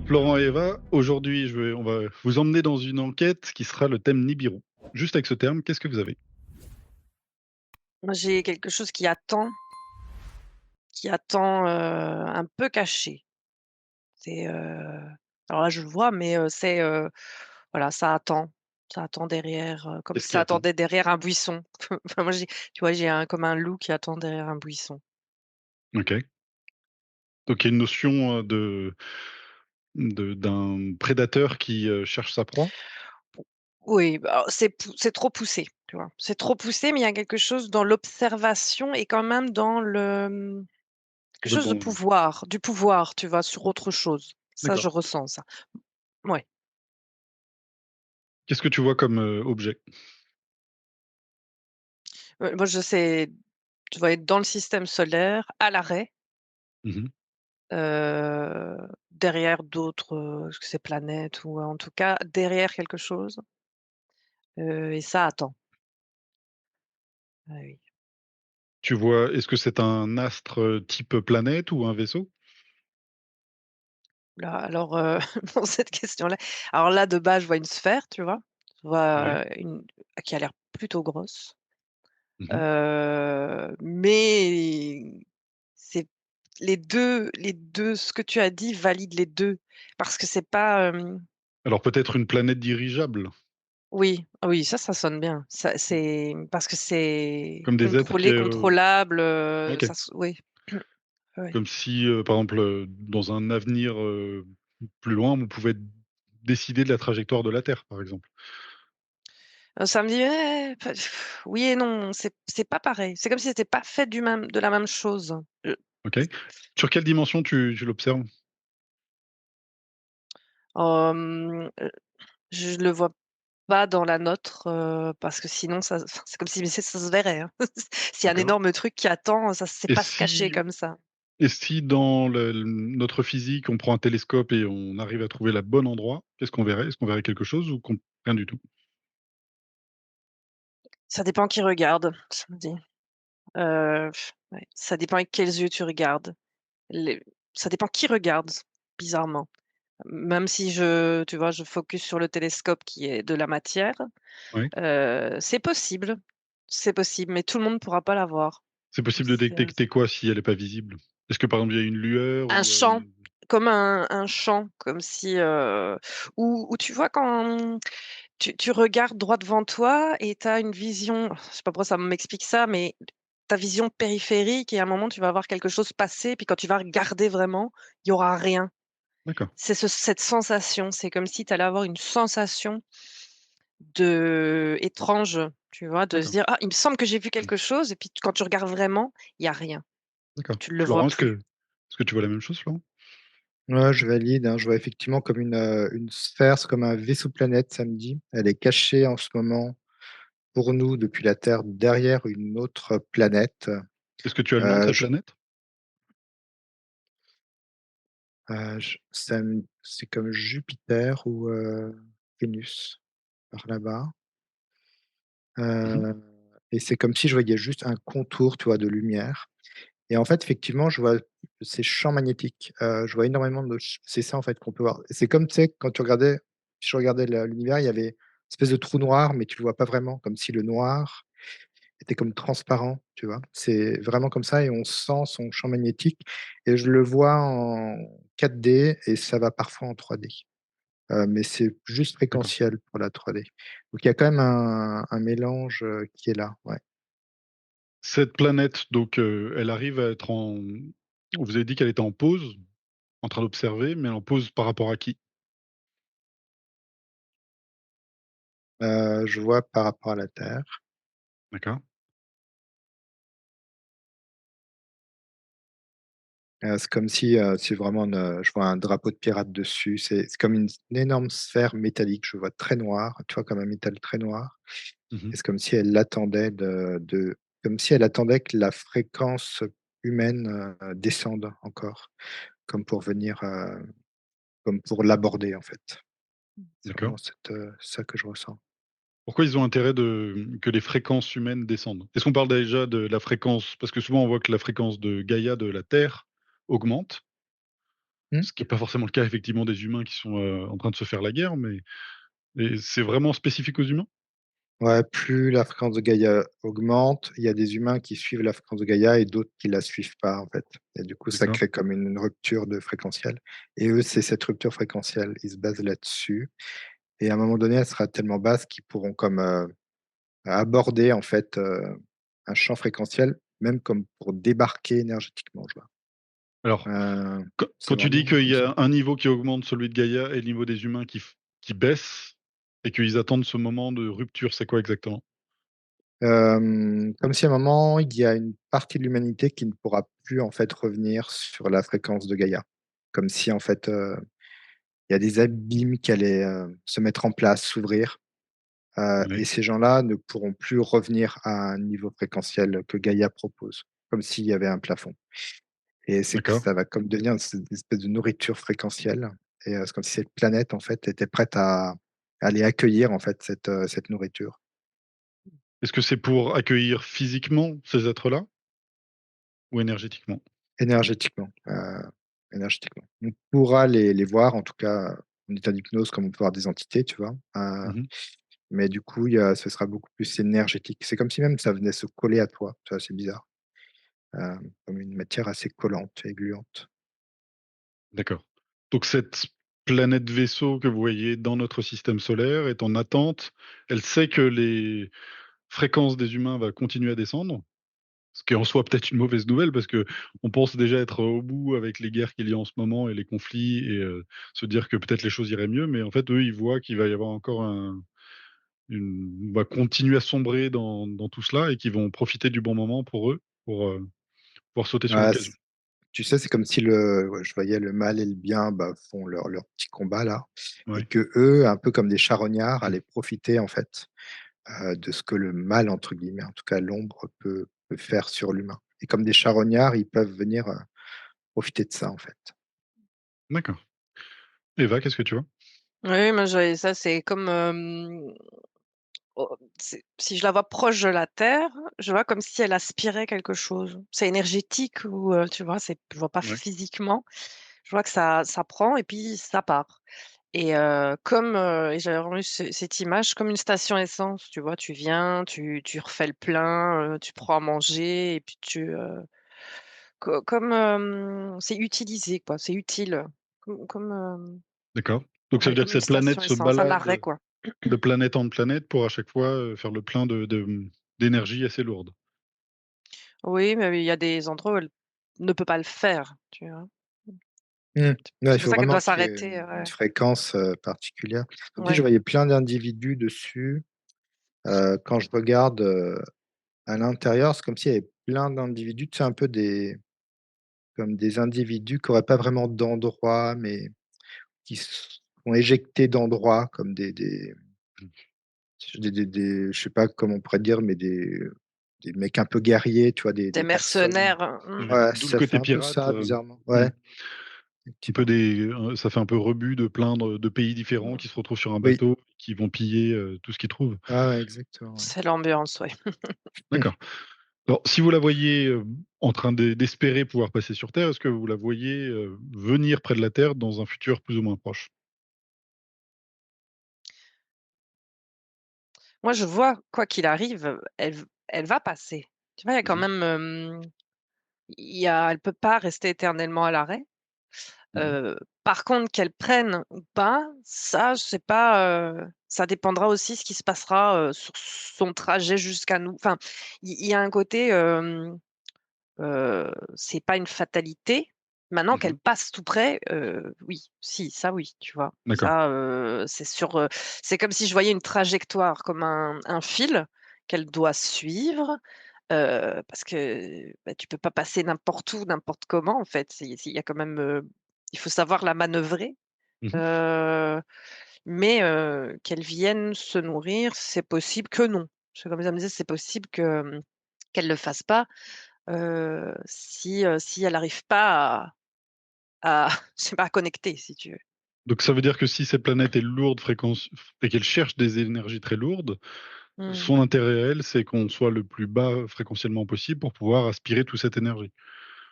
Florent et Eva, aujourd'hui, on va vous emmener dans une enquête qui sera le thème Nibiru. Juste avec ce terme, qu'est-ce que vous avez? Moi, j'ai quelque chose qui attend, un peu caché. C'est, alors là, je le vois, mais, voilà, ça attend derrière, comme Qu'est-ce si qui ça attend? attendait derrière un buisson. Enfin, moi, tu vois, j'ai un comme un loup qui attend derrière un buisson. OK. Donc il y a une notion, d'un prédateur qui, cherche sa proie? Oui, bah, alors c'est trop poussé, tu vois? C'est trop poussé, mais il y a quelque chose dans l'observation et quand même dans quelque En fait, chose de bon, pouvoir, du pouvoir, tu vois, sur autre chose. Ça, je d'accord. ressens ça. Ouais. Qu'est-ce que tu vois comme, objet? Moi, je sais, tu vas être dans le système solaire, à l'arrêt, Mmh. derrière d'autres, est-ce que c'est planètes ou en tout cas derrière quelque chose, et ça attend. Ah oui. Tu vois est-ce que c'est un astre, type planète ou un vaisseau? Là, alors, pour cette question-là, alors là, de base, je vois une sphère, tu vois? Je Oui. vois, une qui a l'air plutôt grosse, Mmh. mais c'est les deux, ce que tu as dit valide les 2 parce que c'est pas, Alors peut-être une planète dirigeable? oui, ah oui, ça sonne bien. Ça c'est parce que c'est Comme des êtres qui, contrôlable, OK. ça s oui. Oui. Comme si, par exemple, dans un avenir, plus loin, vous pouvez décider de la trajectoire de la Terre, par exemple. Ça me dit: «Eh, enfin, oui et non, c'est pas pareil. C'est comme si c'était pas fait du même de la même chose». OK. Sur quelle dimension tu l'observes? Hem, je le vois pas dans la nôtre, parce que sinon ça enfin, c'est comme si mais ça se verrait, hein. S'il y a un D'accord. énorme truc qui attend, ça sait Et pas se cacher si comme ça. et si dans notre physique, on prend un télescope et on arrive à trouver le bon endroit, qu'est-ce qu'on verrait? Est-ce qu'on verrait quelque chose ou rien du tout? Ça dépend qui regarde, je me dis. Heu, ouais, ça dépend avec quels yeux tu regardes. Les Ça dépend qui regarde, bizarrement. Même si tu vois, je focus sur le télescope qui est de la matière, Oui. c'est possible, mais tout le monde ne pourra pas la voir. C'est possible de C'est, détecter quoi si elle est pas visible? Est-ce que, par exemple, il y a une lueur un ou, champ, comme un champ, comme si, ou tu vois quand tu regardes droit devant toi et tu as une vision, je sais pas pourquoi ça m'explique ça, mais ta vision périphérique et à un moment tu vas voir quelque chose passer, puis quand tu vas regarder vraiment, il y aura rien. d'accord, C'est cette sensation, c'est comme si tu allais avoir une sensation étrange, tu vois? De se d'accord, dire: «Ah, il me semble que j'ai vu quelque chose» et puis quand tu regardes vraiment, il y a rien. d'accord. Tu le vois Florent, plus. est-ce que tu vois la même chose, Florent? Ouais, je valide, hein. Je vois effectivement comme une sphère, c'est comme un vaisseau-planète, ça me dit. Elle est cachée en ce moment pour nous depuis la Terre derrière une autre planète. Est-ce que tu as le nom de cette Je planète? c'est comme Jupiter ou Vénus, par là-bas. Mmh. Heu et c'est comme si je voyais juste un contour, tu vois, de lumière et en fait, effectivement, je vois ces champs magnétiques. Je vois énormément de ch c'est ça, en fait, qu'on peut voir. C'est comme, tu sais, quand je regardais l'univers, il y avait une espèce de trou noir, mais tu le vois pas vraiment, comme si le noir était comme transparent, tu vois? C'est vraiment comme ça et on sent son champ magnétique et je le vois en 4D et ça va parfois en 3D. Mais c'est juste D'accord. fréquentiel pour la 3D. Donc il y a quand même un mélange, qui est là, ouais. Cette planète, donc, elle arrive à être en vous avez dit qu'elle était en pause, en train d'observer, mais en pause par rapport à qui? Je vois par rapport à la Terre. D'accord. C'est comme si, c'est vraiment je vois un drapeau de pirate dessus. C'est comme une énorme sphère métallique, je vois très noir, tu vois? Comme un métal très noir Mmh. et c'est comme si elle attendait comme si elle attendait que la fréquence humaine, descende encore, comme pour venir, comme pour l'aborder, en fait. C'est D'accord. vraiment ça que je ressens. Pourquoi ils ont intérêt que les fréquences humaines descendent? Est-ce qu'on parle déjà de la fréquence parce que souvent on voit que la fréquence de Gaïa, de la Terre, augmente, Mmh. ce qui est pas forcément le cas effectivement des humains qui sont, en train de se faire la guerre, mais et c'est vraiment spécifique aux humains? Ouais, plus la fréquence de Gaïa augmente, il y a des humains qui suivent la fréquence de Gaïa et d'autres qui la suivent pas, en fait. Et du coup, ça D'accord, crée comme une rupture de fréquentiel. Et eux, c'est cette rupture fréquentielle. Ils se basent là-dessus. Et à un moment donné, elle sera tellement basse qu'ils pourront comme aborder en fait un champ fréquentiel, même comme pour débarquer énergétiquement, je vois. alors C'est quand tu dis vraiment qu'il comme y ça. a un niveau qui augmente, celui de Gaïa, et le niveau des humains qui baisse et qu'ils attendent ce moment de rupture, c'est quoi exactement? Comme si à un moment, il y a une partie de l'humanité qui ne pourra plus en fait revenir sur la fréquence de Gaïa. Comme si en fait, il y a des abîmes qui allaient, se mettre en place, s'ouvrir, et Oui, ces gens-là ne pourront plus revenir à un niveau fréquentiel que Gaïa propose, comme s'il y avait un plafond et c'est que d'accord. ça va comme devenir une espèce de nourriture fréquentielle et c'est comme si cette planète en fait était prête à aller accueillir en fait cette nourriture. Est-ce que c'est pour accueillir physiquement ces êtres-là ou énergétiquement? Énergétiquement, énergétiquement. On pourra les voir, en tout cas, en état d'hypnose comme on peut voir des entités, tu vois? Mmh. Mais du coup, il y a ce sera beaucoup plus énergétique. C'est comme si même ça venait se coller à toi, tu vois? C'est bizarre, comme une matière assez collante et gluante. D'accord. Donc cette planète vaisseau que vous voyez dans notre système solaire est en attente. Elle sait que les fréquences des humains va continuer à descendre, ce qui est en soi peut-être une mauvaise nouvelle parce que on pense déjà être au bout avec les guerres qu'il y a en ce moment et les conflits et se dire que peut-être les choses iraient mieux, mais en fait, eux, ils voient qu'il va y avoir encore on va continuer à sombrer dans tout cela et qu'ils vont profiter du bon moment pour eux, pour, pouvoir sauter sur Ouais, l'occasion. tu sais, c'est comme si ouais, je voyais le mal et le bien, bah, font leur petit combat là et Ouais. que eux, un peu comme des charognards, allaient profiter en fait, de ce que le mal entre guillemets, en tout cas l'ombre peut faire sur l'humain et comme des charognards, ils peuvent venir, profiter de ça en fait. D'accord. Eva, qu'est-ce que tu vois? Oui, moi, j'avais ça, c'est comme, si je la vois proche de la terre, je vois comme si elle aspirait quelque chose. C'est énergétique ou, tu vois? Je vois pas Ouais, physiquement. Je vois que ça prend et puis ça part et et j'avais vraiment eu cette image comme une station essence, tu vois? Tu viens, tu refais le plein, tu prends à manger et puis comme, c'est utilisé quoi, c'est utile, d'accord. Donc ça veut ouais, dire que comme une cette planète station se essence, un balade arrêt quoi. de planète en planète pour à chaque fois, faire le plein d'énergie assez lourde. Oui, mais il y a des endroits où elle ne peut pas le faire, tu vois? Mmh. Ouais, il C'est pour faut ça qu'elle vraiment doit qu'il y ait s'arrêter, une ouais. fréquence, particulière. Comme si je Ouais. voyais plein d'individus dessus, quand je regarde, à l'intérieur, c'est comme s'il y avait plein d'individus, tu sais, un peu comme des individus qui auraient pas vraiment d'endroit, mais qui sont éjectés d'endroits comme je sais pas comment on pourrait dire, mais des mecs un peu guerriers, tu vois? Des Des personnes mercenaires, mmh. Ouais, ouais, d'où le ça fait côté un peu pirate, ça bizarrement. mmh, Ouais, un peu effectivement. ça fait un peu rebut de plein de pays différents qui se retrouvent sur un Oui, bateau, qui vont piller, tout ce qu'ils trouvent. ouais, ouais, exactement, ouais. C'est l'ambiance, ouais. D'accord. Alors si vous la voyez, en train d'espérer pouvoir passer sur Terre, est-ce que vous la voyez, venir près de la Terre dans un futur plus ou moins proche? Moi, je vois, quoi qu'il arrive, elle va passer. Tu vois, il y a quand Mmh mh. même, elle peut pas rester éternellement à l'arrêt. Mmh. Par contre, qu'elle prenne ou pas, ça, je sais pas, ça dépendra aussi ce qui se passera, sur son trajet jusqu'à nous. Enfin, il y a un côté, c'est pas une fatalité. Maintenant qu'elle Mmh. passe tout près, oui, si, ça oui, tu vois? D'accord. Ça, c'est comme si je voyais une trajectoire comme un fil qu'elle doit suivre, parce que, bah, tu peux pas passer n'importe où, n'importe comment, en fait. Il y a quand même, il faut savoir la manœuvrer, Mmh. heu, mais qu'elle vienne se nourrir, c'est possible que non. Parce que comme ça me disait, c'est possible que, qu'elle le fasse pas, si elle arrive pas à je sais pas, à connecter, si tu veux. Donc ça veut dire que si cette planète est lourde fréquence et qu'elle cherche des énergies très lourdes, Mmh. son intérêt à elle, c'est qu'on soit le plus bas fréquentiellement possible pour pouvoir aspirer toute cette énergie.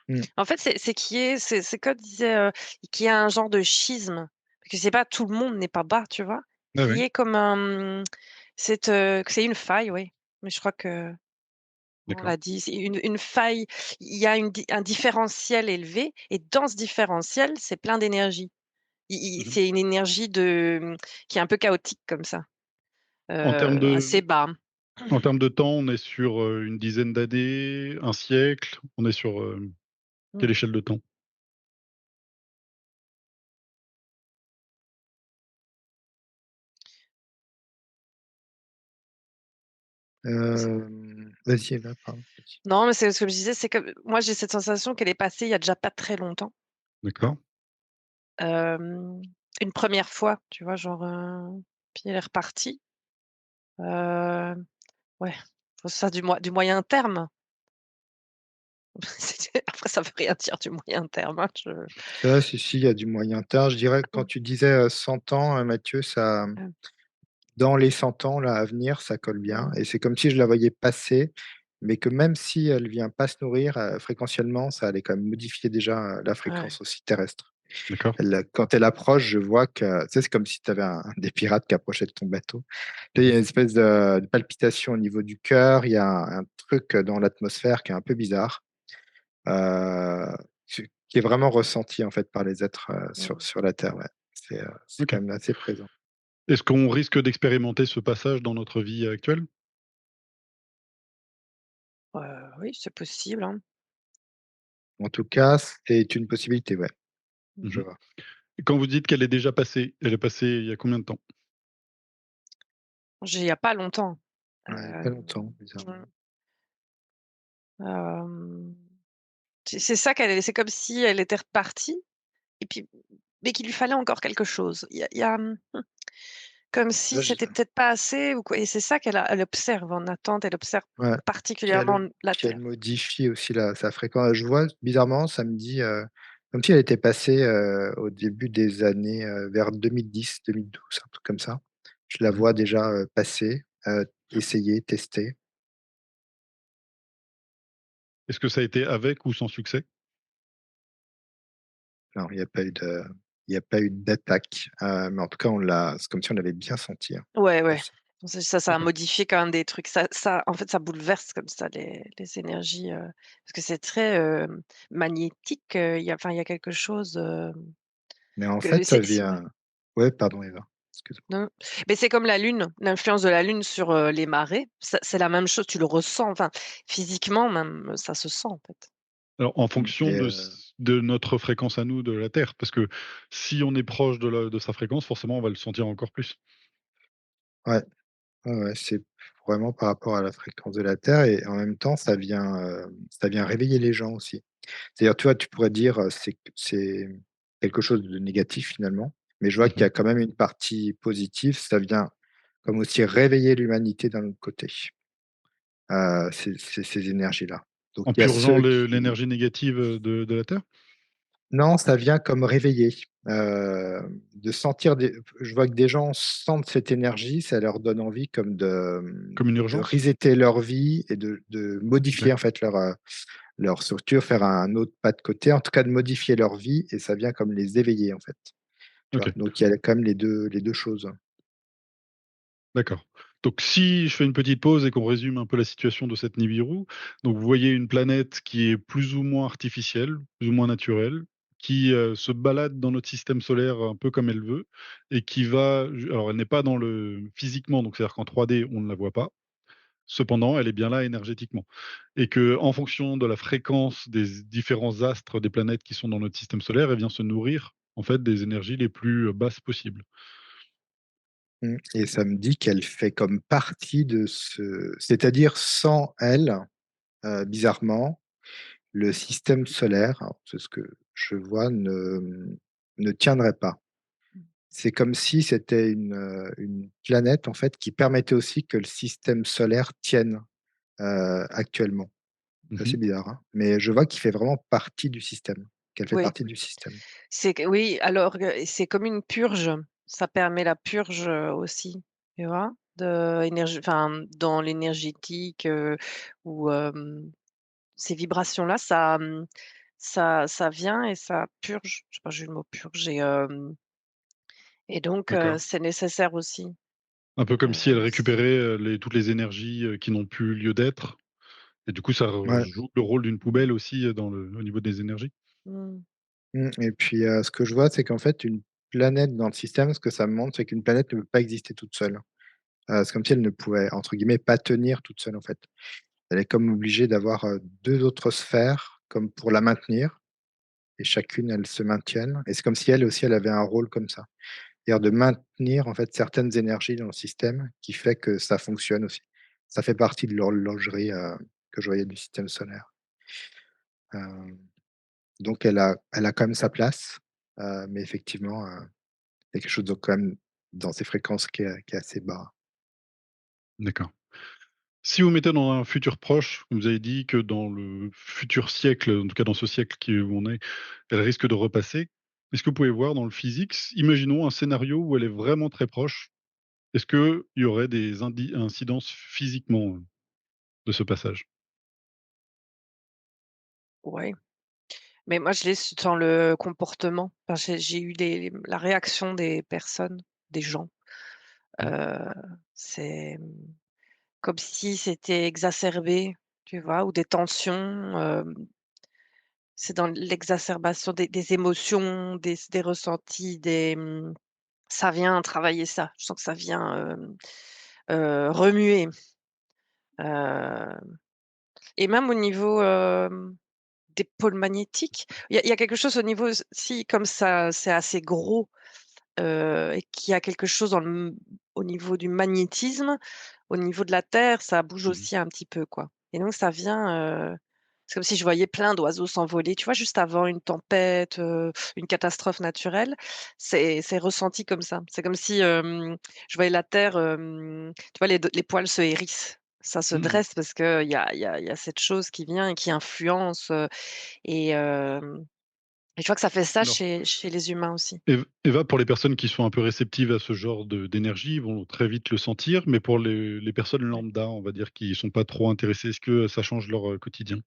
Mmh. En fait, c'est qu'il y ait c'est comme disait, qu'il y ait un genre de schisme, parce que c'est pas tout le monde n'est pas bas, tu vois? Ouais, Qu'il ouais, y ait comme que c'est une faille, oui, mais je crois que on d'accord. l'a dit, c'est une faille. Il y a un différentiel élevé et dans ce différentiel, c'est plein d'énergie. I Mmh. c'est une énergie qui est un peu chaotique comme ça, En termes de assez bas. en termes de temps, on est sur, une dizaine d'années, un siècle? On est sur, quelle Mmh. échelle de temps? Vas-y Eva, pardon, vas-y. Non, mais c'est ce que je disais, c'est que moi, j'ai cette sensation qu'elle est passée il y a déjà pas très longtemps. D'accord. Hem, une première fois, tu vois? Genre, puis elle est repartie. Ouais, faut ça du moyen terme. Après ça veut rien dire du moyen terme, hein, Ça, si, il y a du moyen terme. Je dirais que quand mmh, tu disais, 100 ans, Mathieu, ça mmh, dans les 100 ans là à venir, ça colle bien mmh, et c'est comme si je la voyais passer, mais que même si elle vient pas se nourrir, fréquentiellement, ça allait quand même modifier déjà, la ouais, fréquence aussi terrestre. D'accord. Quand elle approche, je vois que tu sais, c'est comme si tu avais des pirates qui approchaient de ton bateau. Tu sais, il y Mmh. a une espèce de palpitation au niveau du cœur, il y a un truc dans l'atmosphère qui est un peu bizarre, qui est vraiment ressenti, en fait, par les êtres, mmh. sur la Terre, ouais. C'est OK. quand même assez présent. Est-ce qu'on risque d'expérimenter ce passage dans notre vie actuelle? Oui, c'est possible, hein. En tout cas, c'est une possibilité, ouais, je Mmh. vois. Et quand vous dites qu'elle est déjà passée, elle est passée il y a combien de temps? Il y a pas longtemps. Ouais, il y a pas Hem, longtemps, mmh, bizarrement. hem, c'est ça c'est comme si elle était repartie et puis mais qu'il lui fallait encore quelque chose. Comme si Là, je c'était peut-être pas assez ou quoi et c'est ça elle observe en attente, elle observe Ouais, particulièrement la puis elle Terre. modifie aussi la sa fréquence. Je vois bizarrement, ça me dit, comme si elle était passée, au début des années, vers 2010-2012, un truc comme ça. Je la Mmh. vois déjà, passer, essayer, tester. Est-ce que ça a été avec ou sans succès? Non, il y a pas eu d'attaque, mais en tout cas, on l'a c'est comme si on l'avait bien senti, hein, Ouais, ouais. passer. Ça a D'accord. modifié quand même des trucs. Ça en fait, ça bouleverse comme ça les énergies, parce que c'est très, magnétique, il y a quelque chose, Mais en que fait, ça c'est ouais. vient ouais, pardon Eva, excuse-moi. Non, mais c'est comme la Lune, l'influence de la Lune sur, les marées, c'est la même chose, tu le ressens, enfin, physiquement même, ça se sent, en fait. Alors en fonction Et de notre fréquence à nous, de la Terre, parce que si on est proche de sa fréquence, forcément on va le sentir encore plus. ouais. Ouais, ouais, c'est vraiment par rapport à la fréquence de la Terre et en même temps, ça vient réveiller les gens aussi. C'est-à-dire, tu vois, tu pourrais dire, c'est quelque chose de négatif finalement, mais je vois qu'il y Mmh. a quand même une partie positive. Ça vient comme aussi réveiller l'humanité d'un autre côté, ces énergies-là. Donc En il y a purgeant ceux qui l'énergie négative, de la Terre? non, ça vient comme réveiller, de sentir des je vois que des gens sentent cette énergie, ça leur donne envie comme Comme une de urgence? resetter leur vie et de OK, modifier en fait leur structure, faire un autre pas de côté, en tout cas de modifier leur vie et ça vient comme les éveiller en fait, tu vois? OK, Donc il y a quand même les deux choses. d'accord. Donc si je fais une petite pause et qu'on résume un peu la situation de cette Nibiru, donc vous voyez une planète qui est plus ou moins artificielle, plus ou moins naturelle, qui, se balade dans notre système solaire un peu comme elle veut et qui va alors elle n'est pas dans le physiquement, donc c'est-à-dire qu'en 3D on ne la voit pas. Cependant, elle est bien là énergétiquement et que, en fonction de la fréquence des différents astres des planètes qui sont dans notre système solaire, elle vient se nourrir, en fait, des énergies les plus, basses possibles. Mmh et ça me dit qu'elle fait comme partie de ce c'est-à-dire sans elle. bizarrement, le système solaire, alors c'est ce que je vois, ne tiendrait pas. C'est comme si c'était une planète, en fait, qui permettait aussi que le système solaire tienne, actuellement. C'est Mmh. assez bizarre, hein, mais je vois qu'il fait vraiment partie du système, qu'elle fait Oui, partie du système. c'est que oui, alors, c'est comme une purge. Ça permet la purge, aussi, tu vois? De énergie enfin, dans l'énergétique, ou ces vibrations-là, ça vient et ça purge. Je sais pas, j'ai le mot purge et donc D'accord. c'est nécessaire aussi. Un peu comme si elle C récupérait, les toutes les énergies, qui n'ont plus lieu d'être et du coup ça Ouais, joue le rôle d'une poubelle aussi, dans le au niveau des énergies? mmh, et puis, ce que je vois, c'est qu'en fait, une planète dans le système, ce que ça me montre, c'est qu'une planète ne peut pas exister toute seule. C'est comme si elle ne pouvait, entre guillemets, «pas tenir» toute seule, en fait. Elle est comme obligée d'avoir, 2 autres sphères comme pour la maintenir et chacune, elles se maintiennent et c'est comme si elle aussi, elle avait un rôle comme ça. C'est-à-dire de maintenir, en fait, certaines énergies dans le système qui fait que ça fonctionne aussi. Ça fait partie de l'horlogerie, que je voyais du système solaire. Heu, donc elle a quand même sa place, mais effectivement, il y a quelque chose de quand même dans ces fréquences qui est assez bas. D'accord. Si vous mettez dans un futur proche, vous avez dit que dans le futur siècle, en tout cas dans ce siècle où on est, elle risque de repasser. Est-ce que vous pouvez voir dans le physique, imaginons un scénario où elle est vraiment très proche, est-ce qu'il y aurait des incidences physiquement, de ce passage? ouais, mais moi je l'ai dans le comportement. Enfin, j'ai eu la réaction des personnes, des gens. Mmh. Heu, c'est, comme si c'était exacerbé, tu vois? Ou des tensions, c'est dans l'exacerbation des émotions, des ressentis, ça vient travailler ça. Je sens que ça vient, remuer, heu et même au niveau, des pôles magnétiques, il y a quelque chose au niveau si comme ça c'est assez gros, et qu'il y a quelque chose au niveau du magnétisme, au niveau de la Terre, ça bouge Mmh. aussi un petit peu, quoi et donc ça vient, c'est comme si je voyais plein d'oiseaux s'envoler, tu vois? Juste avant une tempête, une catastrophe naturelle, c'est ressenti comme ça. C'est comme si, je voyais la Terre, tu vois les poils se hérissent. Ça se Mmh. dresse parce qu'il y a cette chose qui vient et qui influence, et et je vois que ça fait ça Alors, chez les humains aussi. Eva, pour les personnes qui sont un peu réceptives à ce genre d'énergie, ils vont très vite le sentir, mais pour les personnes Ouais. lambda, on va dire, qui sont pas trop intéressées, est-ce que ça change leur, quotidien?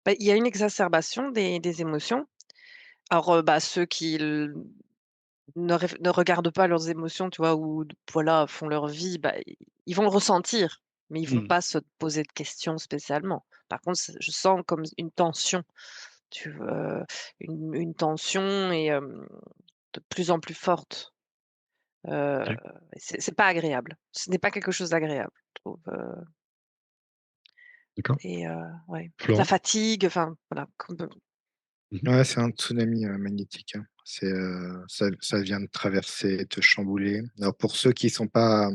Bah, il y a une exacerbation des émotions. Alors, bah, ceux qui ne regardent pas leurs émotions, tu vois? Ou voilà, font leur vie, bah, ils vont le ressentir, mais ils vont Mmh. pas se poser de questions spécialement. Par contre, je sens comme une tension, tu vois? Une tension et de plus en plus forte, heu, OK, c'est pas agréable. Ce n'est pas quelque chose d'agréable, je trouve, d'accord. et ouais. La Florent? fatigue, enfin, voilà, comme, Mmh. Ouais, c'est un tsunami, magnétique, hein. C'est, ça vient de traverser, te chambouler. Alors pour ceux qui sont pas,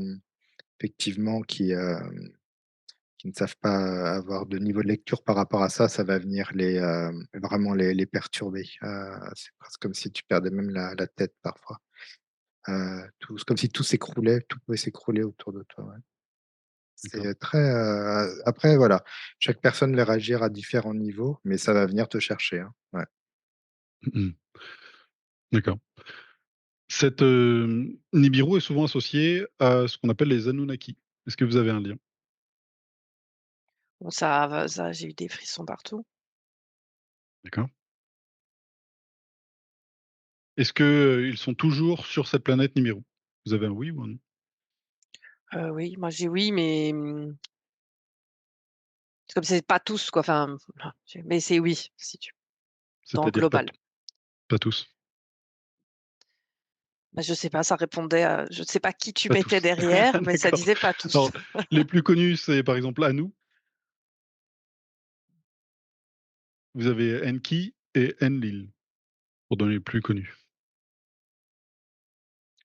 effectivement, qui ne savent pas avoir de niveau de lecture par rapport à ça, ça va venir vraiment les perturber. C'est presque comme si tu perdais même la tête parfois. Tout c'est comme si tout s'écroulait, tout pouvait s'écrouler autour de toi, ouais. D'accord. C'est très, après voilà, chaque personne va réagir à différents niveaux, mais ça va venir te chercher, hein. Ouais. Mmh. D'accord. Cette, Nibiru est souvent associée à ce qu'on appelle les Anunnaki. Est-ce que vous avez un lien? bon, ça j'ai eu des frissons partout. D'accord. Est-ce que, ils sont toujours sur cette planète Nibiru? Vous avez un oui ou un non? Oui, moi j'ai oui, mais c'est comme c'est pas tous quoi, enfin, mais c'est oui, si tu dans le C'est-à-dire global. pas tous? Bah, je sais pas, ça répondait à je sais pas qui tu Pas mettais tous. derrière, mais ça D'accord. disait pas tous. Alors, les plus connus, c'est par exemple Anu, vous avez Enki et Enlil, pour donner les plus connus.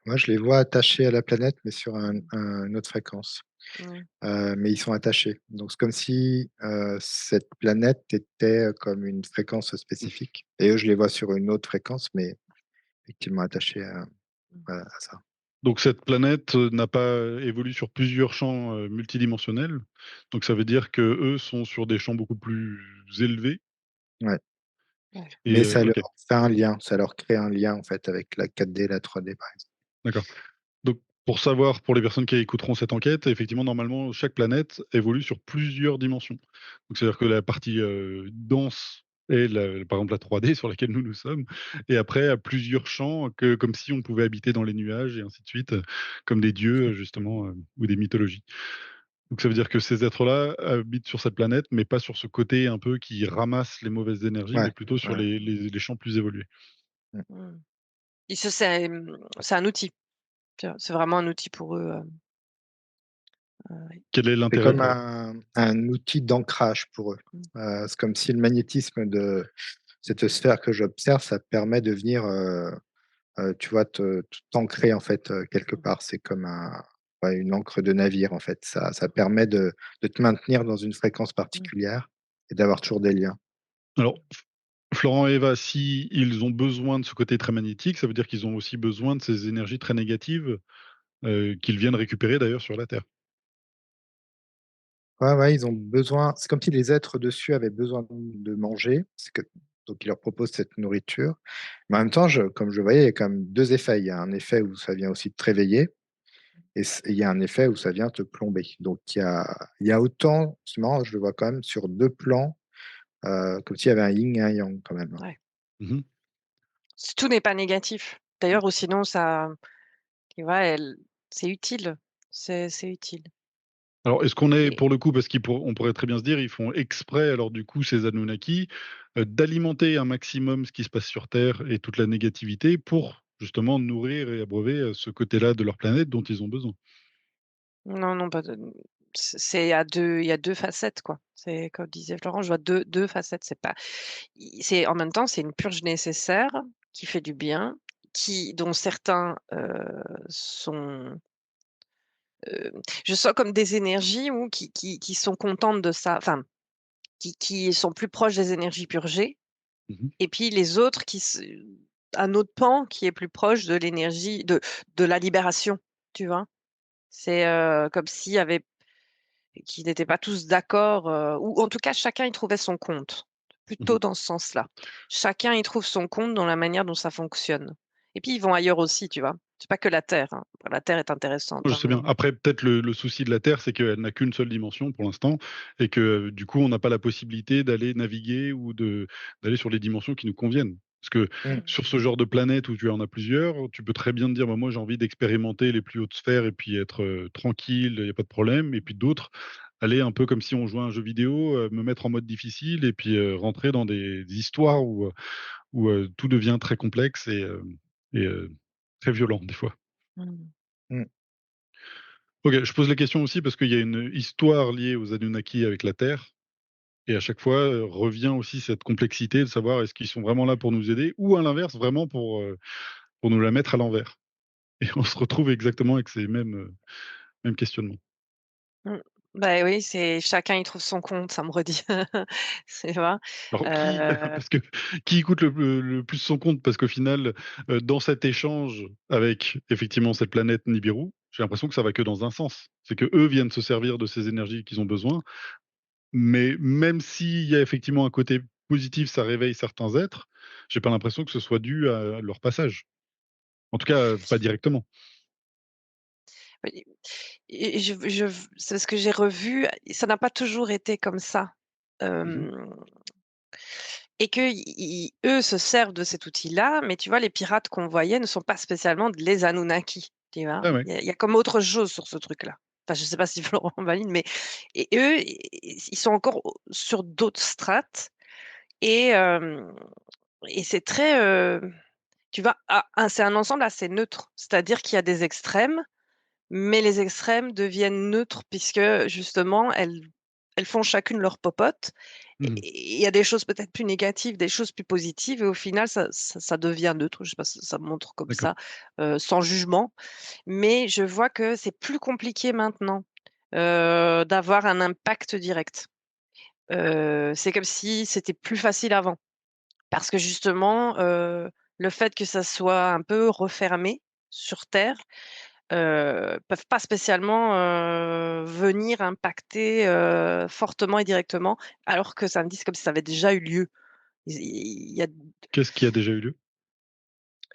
Moi, je les vois attachés à la planète, mais sur une autre fréquence. Mmh. Mais ils sont attachés. Donc c'est comme si, cette planète était, comme une fréquence spécifique et eux, je les vois sur une autre fréquence, mais effectivement attachés Mmh. à ça. Donc cette planète, n'a pas évolué sur plusieurs champs, multidimensionnels. Donc ça veut dire qu'eux sont sur des champs beaucoup plus élevés Ouais, Ouais. et mais ça leur OK, fait un lien, ça leur crée un lien, en fait, avec la 4D, la 3D, par exemple. d'accord. Donc pour savoir, pour les personnes qui écouteront cette enquête, effectivement, normalement, chaque planète évolue sur plusieurs dimensions. Donc c'est-à-dire que la partie, dense est par exemple la 3D sur laquelle nous sommes et après à plusieurs champs comme si on pouvait habiter dans les nuages et ainsi de suite, comme des dieux, justement, ou des mythologies. Donc ça veut dire que ces êtres-là habitent sur cette planète, mais pas sur ce côté un peu qui ramasse les mauvaises énergies, Ouais, mais plutôt sur ouais. les champs plus évolués. Mmh. Mmh. Et ça, c'est un outil. Tu vois? C'est vraiment un outil pour eux, ouais. Quel est C'est l'intérêt comme pour eux? un outil d'ancrage pour eux. Mmh. C'est comme si le magnétisme de cette sphère que j'observe, ça permet de venir, tu vois, te t'ancrer, en fait, quelque Mmh. part. C'est comme une ancre de navire, en fait. Ça permet de te maintenir dans une fréquence Mmh. particulière et d'avoir toujours des liens. Alors, Florent et Eva, si ils ont besoin de ce côté très magnétique, ça veut dire qu'ils ont aussi besoin de ces énergies très négatives, qu'ils viennent récupérer d'ailleurs sur la Terre. Ouais, ouais, ils ont besoin c'est comme si les êtres dessus avaient besoin de manger, c'est que donc ils leur proposent cette nourriture. Mais en même temps, comme je voyais, il y a quand même 2 effets. Il y a un effet où ça vient aussi te réveiller et il y a un effet où ça vient te plomber. Donc il y a autant c'est marrant, je le vois quand même sur 2 plans, comme s'il y avait un yin et un yang quand même, hein. Ouais. Mmh. Tout n'est pas négatif. D'ailleurs ou sinon ça tu vois, c'est utile. C'est utile. Alors, est-ce qu'on est Et pour le coup, parce on pourrait très bien se dire, ils font exprès, alors du coup, ces Anunnaki, d'alimenter un maximum ce qui se passe sur Terre et toute la négativité pour justement nourrir et abreuver, ce côté-là de leur planète dont ils ont besoin? non, non, pas de il y a 2 facettes, quoi. C'est comme disait Florent, je vois deux facettes. C'est pas c'est en même temps, c'est une purge nécessaire qui fait du bien, dont certains, sont, je sens comme des énergies ou qui sont contentes de ça, enfin, qui sont plus proches des énergies purgées Mmh. et puis les autres un autre pan qui est plus proche de l'énergie de la libération, tu vois? C'est, comme s'il y avait qui n'étaient pas tous d'accord, ou en tout cas chacun y trouvait son compte, Mmh. plutôt dans ce sens-là. Chacun y trouve son compte dans la manière dont ça fonctionne et puis ils vont ailleurs aussi, tu vois? C'est pas que la Terre, hein. La Terre est intéressante, Je hein, sais bien. mais Après, peut-être le souci de la Terre, c'est qu'elle n'a qu'une seule dimension pour l'instant et que, du coup, on n'a pas la possibilité d'aller naviguer ou d'aller sur les dimensions qui nous conviennent. Parce que Mmh. sur ce genre de planète où tu en as plusieurs, tu peux très bien te dire: «Bah, moi, j'ai envie d'expérimenter les plus hautes sphères et puis être, tranquille, il y a pas de problème» et puis d'autres, aller un peu comme si on jouait à un jeu vidéo, me mettre en mode difficile et puis, rentrer dans des histoires où tout devient très complexe et très violent des fois. mmh. Mmh. OK, je pose la question aussi parce qu'il y a une histoire liée aux Anunnaki avec la Terre et à chaque fois, revient aussi cette complexité de savoir est-ce qu'ils sont vraiment là pour nous aider ou à l'inverse vraiment pour nous la mettre à l'envers? Et on se retrouve exactement avec ces mêmes questionnements. Mmh. Bah, oui, c'est chacun y trouve son compte, ça me redit. C'est vrai. Alors qui Heu, parce que qui écoute le plus son compte? Parce qu'au final, dans cet échange avec effectivement cette planète Nibiru, j'ai l'impression que ça va que dans un sens. C'est qu'eux viennent se servir de ces énergies qu'ils ont besoin. Mais même s'il y a effectivement un côté positif, ça réveille certains êtres, j'ai pas l'impression que ce soit dû à leur passage. En tout cas, pas directement. oui et c'est ce que j'ai revu, ça n'a pas toujours été comme ça. Mmh mh. Hem Et que eux se servent de cet outil-là, mais tu vois, les pirates qu'on voyait ne sont pas spécialement les Anunnaki, tu vois? Ah ouais. Il y a comme autre chose sur ce truc-là. Enfin, je sais pas si Florent valide, mais et eux, ils sont encore sur d'autres strates et et c'est très, tu vois? C'est un ensemble assez neutre. C'est-à-dire qu'il y a des extrêmes, mais les extrêmes deviennent neutres puisque justement elles font chacune leur popote. Mmh. Et il y a des choses peut-être plus négatives, des choses plus positives, et au final, ça devient neutre. Je sais pas, ça me montre comme D'accord. ça, sans jugement. Mais je vois que c'est plus compliqué maintenant, d'avoir un impact direct. C'est comme si c'était plus facile avant. Parce que justement, le fait que ça soit un peu refermé sur terre, peuvent pas spécialement, venir impacter, fortement et directement, alors que ça me dit c'est comme si ça avait déjà eu lieu. Il y a Qu'est-ce qui a déjà eu lieu?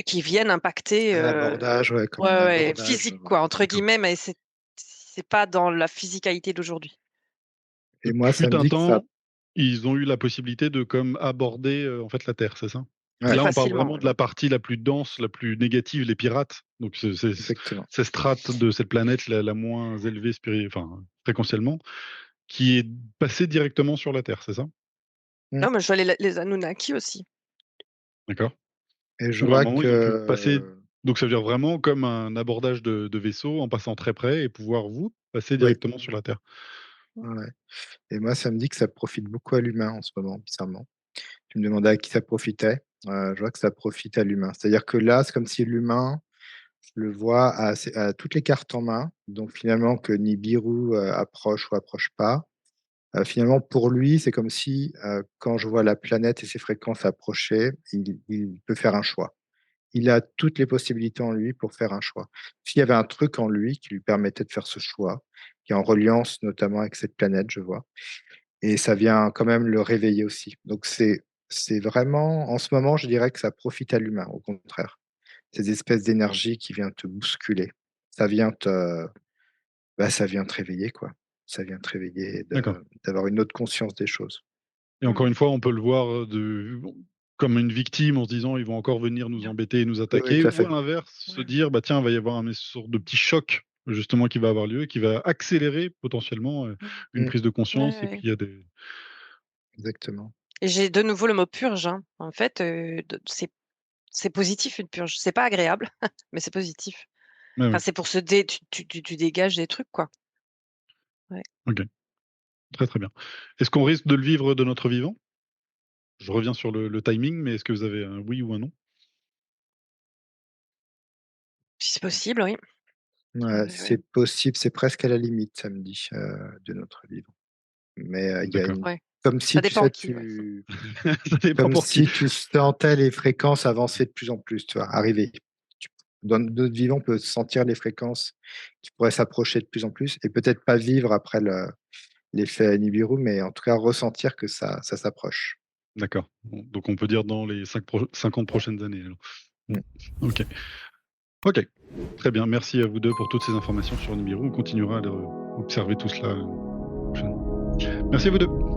qui viennent impacter, Un abordage, ouais, comme un ouais, ouais, abordage, «physique» ouais. quoi, entre D'accord. guillemets, mais c'est pas dans la physicalité d'aujourd'hui. Et moi, ça Fut me un dit que ça temps, ils ont eu la possibilité de comme aborder, en fait, la Terre, c'est ça? Très ouais, Là, on parle facilement, vraiment ouais. de la partie la plus dense, la plus négative, les pirates. Donc exactement. ces strates de cette planète la moins élevée fréquentiellement, qui est passée directement sur la Terre, c'est ça? Mmh. Non, mais je vois les Anunnaki aussi. D'accord. Et je Donc à un vois moment, ils ont pu passer, que donc ça veut dire vraiment comme un abordage de vaisseau en passant très près et pouvoir, vous, passer oui, directement sur la Terre. Mmh. ouais, ouais. Et moi, ça me dit que ça profite beaucoup à l'humain en ce moment, bizarrement. Tu me demandais à qui ça profitait, je vois que ça profite à l'humain. C'est-à-dire que là, c'est comme si l'humain, je le vois à toutes les cartes en main, donc finalement que Nibiru, approche ou approche pas. Finalement, pour lui, c'est comme si, quand je vois la planète et ses fréquences approcher, il peut faire un choix. Il a toutes les possibilités en lui pour faire un choix. S'il y avait un truc en lui qui lui permettait de faire ce choix, qui est en reliance notamment avec cette planète, je vois, et ça vient quand même le réveiller aussi. Donc c'est vraiment en ce moment, je dirais que ça profite à l'humain, au contraire. Ces espèces d'énergie qui vient te bousculer. Ça vient te ça vient te réveiller, quoi. Ça vient te réveiller et D'accord. d'avoir une autre conscience des choses. Et Mmh. encore une fois, on peut le voir, comme une victime en se disant: «Ils vont encore venir nous Bien. embêter et nous Oui, oui, attaquer», tout à ou à fait. l'inverse, se Ouais. dire: «Bah, tiens, il va y avoir une sorte de petit choc, justement, qui va avoir lieu, qui va accélérer potentiellement, Mmh. une Mmh, prise de Ouais, conscience», et puis ouais. il y a des exactement. Et j'ai de nouveau le mot purge, hein. En fait, c'est positif une purge. C'est pas agréable, mais c'est positif. ouais, Enfin, ouais, c'est pour se dé tu dégages des trucs, quoi. Ouais. OK, très, très bien. Est-ce qu'on risque de le vivre de notre vivant? Je reviens sur le timing, mais est-ce que vous avez un oui ou un non? Si c'est possible, oui. Ouais, Ouais, ouais. c'est possible, c'est presque à la limite, ça me dit, de notre vivre. Mais, il y a D'accord. une Ouais. comme Ça si tu dépend sais, qui, ouais. Ça dépend comme pour qui. si tu sentais les fréquences avancer de plus en plus, tu vois? Arriver. Tu Dans notre vivant, on peut sentir les fréquences qui pourraient s'approcher de plus en plus et peut-être pas vivre après l'effet Nibiru, mais en tout cas ressentir que ça s'approche. D'accord. Bon, donc on peut dire dans les 50 prochaines années alors. Mmh. Mmh. OK. OK. Très bien. Merci à vous 2 pour toutes ces informations sur Nibiru. On continuera à observer tout cela, prochainement. Merci à vous 2.